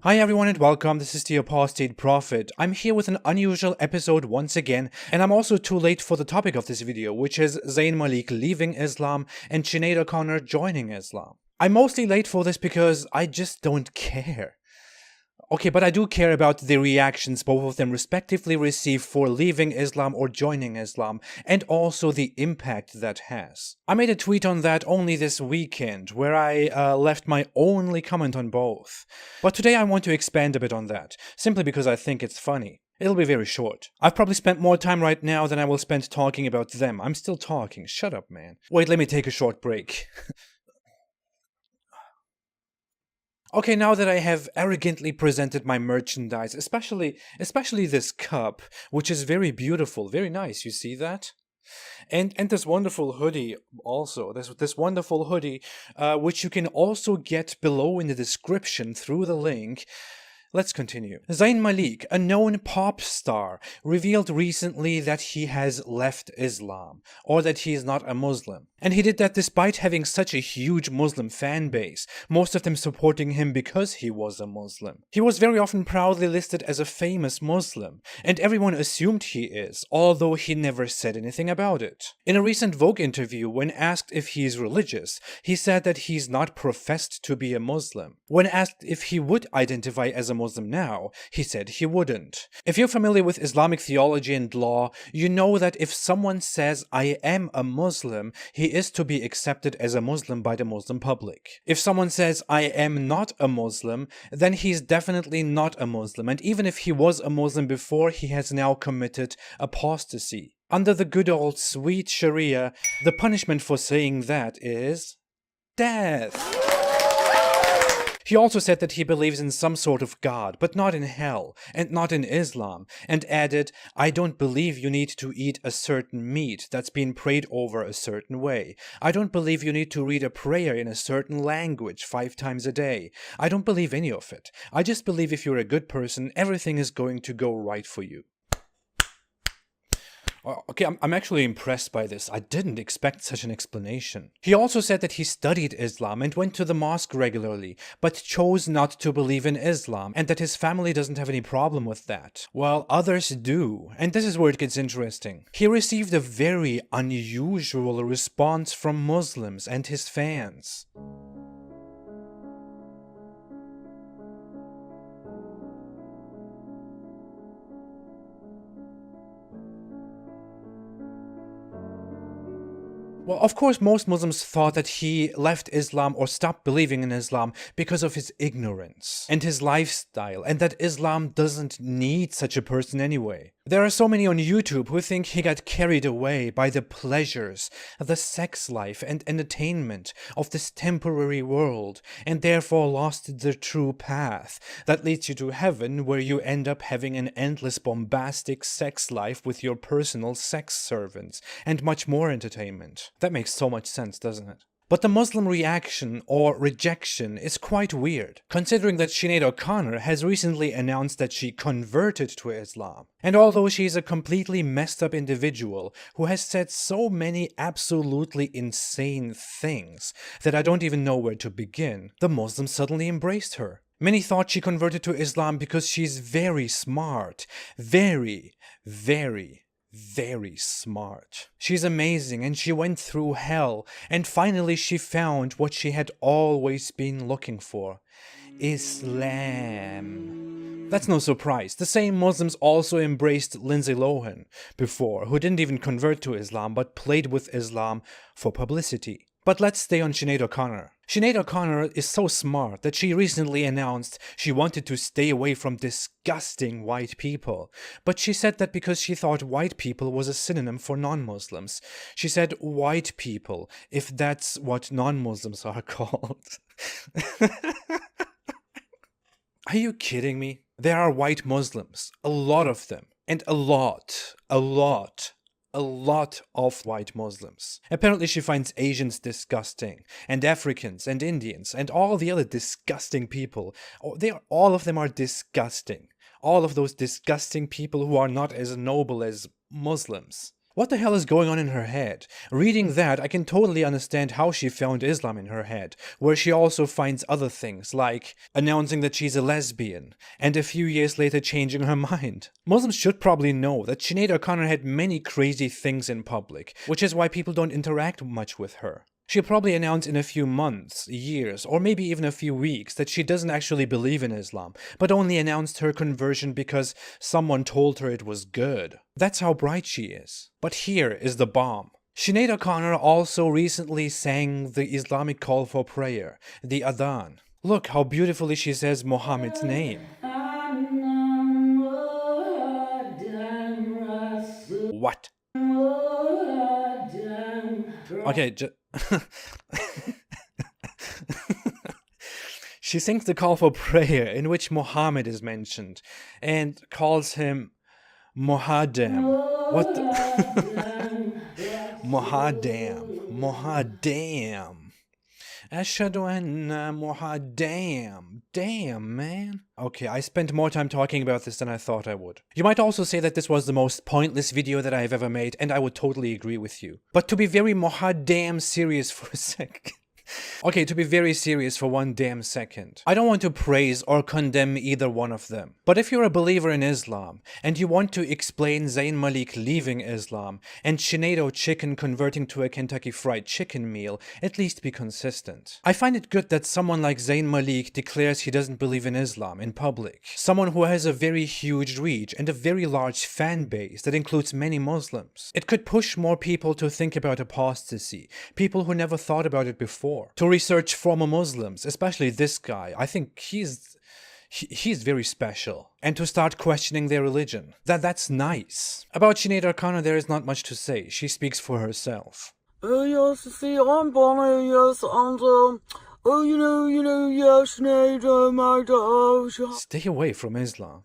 Hi everyone and welcome, this is the Apostate Prophet. I'm here with an unusual episode once again, and I'm also too late for the topic of this video, which is Zayn Malik leaving Islam and Sinead O'Connor joining Islam. I'm mostly late for this because I just don't care. Okay, but I do care about the reactions both of them respectively receive for leaving Islam or joining Islam, and also the impact that has. I made a tweet on that only this weekend, where I left my only comment on both. But today I want to expand a bit on that, simply because I think it's funny. It'll be very short. I've probably spent more time right now than I will spend talking about them. I'm still talking. Shut up, man. Wait, let me take a short break. Okay, now that I have arrogantly presented my merchandise, especially this cup, which is very beautiful, very nice, you see that? And this wonderful hoodie also, this wonderful hoodie, which you can also get below in the description through the link. Let's continue. Zayn Malik, a known pop star, revealed recently that he has left Islam, or that he is not a Muslim. And he did that despite having such a huge Muslim fan base, most of them supporting him because he was a Muslim. He was very often proudly listed as a famous Muslim, and everyone assumed he is, although he never said anything about it. In a recent Vogue interview, when asked if he is religious, he said that he's not professed to be a Muslim. When asked if he would identify as a Muslim now, he said he wouldn't. If you're familiar with Islamic theology and law, you know that if someone says, "I am a Muslim," he is to be accepted as a Muslim by the Muslim public. If someone says, "I am not a Muslim," then he's definitely not a Muslim, and even if he was a Muslim before, he has now committed apostasy. Under the good old sweet Sharia, the punishment for saying that is death. He also said that he believes in some sort of God, but not in hell, and not in Islam, and added, "I don't believe you need to eat a certain meat that's been prayed over a certain way. I don't believe you need to read a prayer in a certain language 5 times a day. I don't believe any of it. I just believe if you're a good person, everything is going to go right for you." Okay, I'm actually impressed by this. I didn't expect such an explanation. He also said that he studied Islam and went to the mosque regularly, but chose not to believe in Islam, and that his family doesn't have any problem with that, while others do. And this is where it gets interesting. He received a very unusual response from Muslims and his fans. Well, of course, most Muslims thought that he left Islam or stopped believing in Islam because of his ignorance and his lifestyle, and that Islam doesn't need such a person anyway. There are so many on YouTube who think he got carried away by the pleasures, the sex life and entertainment of this temporary world, and therefore lost the true path that leads you to heaven, where you end up having an endless bombastic sex life with your personal sex servants and much more entertainment. That makes so much sense, doesn't it? But the Muslim reaction or rejection is quite weird, considering that Sinead O'Connor has recently announced that she converted to Islam. And although she is a completely messed up individual who has said so many absolutely insane things that I don't even know where to begin, the Muslims suddenly embraced her. Many thought she converted to Islam because she's very smart. Very smart. She's amazing, and she went through hell, and finally she found what she had always been looking for: Islam. That's no surprise. The same Muslims also embraced Lindsay Lohan before, who didn't even convert to Islam but played with Islam for publicity. But let's stay on Sinead O'Connor. Sinead O'Connor is so smart that she recently announced she wanted to stay away from disgusting white people. But she said that because she thought white people was a synonym for non-Muslims. She said white people, if that's what non-Muslims are called. Are you kidding me? There are white Muslims, a lot of them, and a lot of white Muslims. Apparently she finds Asians disgusting, and Africans, and Indians, and all the other disgusting people. All of them are disgusting. All of those disgusting people who are not as noble as Muslims. What the hell is going on in her head? Reading that, I can totally understand how she found Islam in her head, where she also finds other things, like announcing that she's a lesbian, and a few years later changing her mind. Muslims should probably know that Sinead O'Connor had many crazy things in public, which is why people don't interact much with her. She'll probably announce in a few months, years, or maybe even a few weeks that she doesn't actually believe in Islam, but only announced her conversion because someone told her it was good. That's how bright she is. But here is the bomb. Sinead O'Connor also recently sang the Islamic call for prayer, the Adhan. Look how beautifully she says Muhammad's name. What? Okay, she sings the call for prayer in which Muhammad is mentioned and calls him Muhaddam. What the? Muhaddam. Ashhadu anna Muhaddam. Damn, man. Okay, I spent more time talking about this than I thought I would. You might also say that this was the most pointless video that I have ever made, and I would totally agree with you. But to be very Muhaddam serious for a sec. Okay, to be very serious for one damn second. I don't want to praise or condemn either one of them. But if you're a believer in Islam, and you want to explain Zayn Malik leaving Islam, and Sinead O'Chicken converting to a Kentucky Fried Chicken meal, at least be consistent. I find it good that someone like Zayn Malik declares he doesn't believe in Islam in public. Someone who has a very huge reach and a very large fan base that includes many Muslims. It could push more people to think about apostasy, people who never thought about it before. To research former Muslims, especially this guy. I think he's very special. And to start questioning their religion. That's nice. About Sinead O'Connor, there is not much to say. She speaks for herself. Yes, see, I'm Bonnie, yes, and, Sinead, my daughter. Stay away from Islam.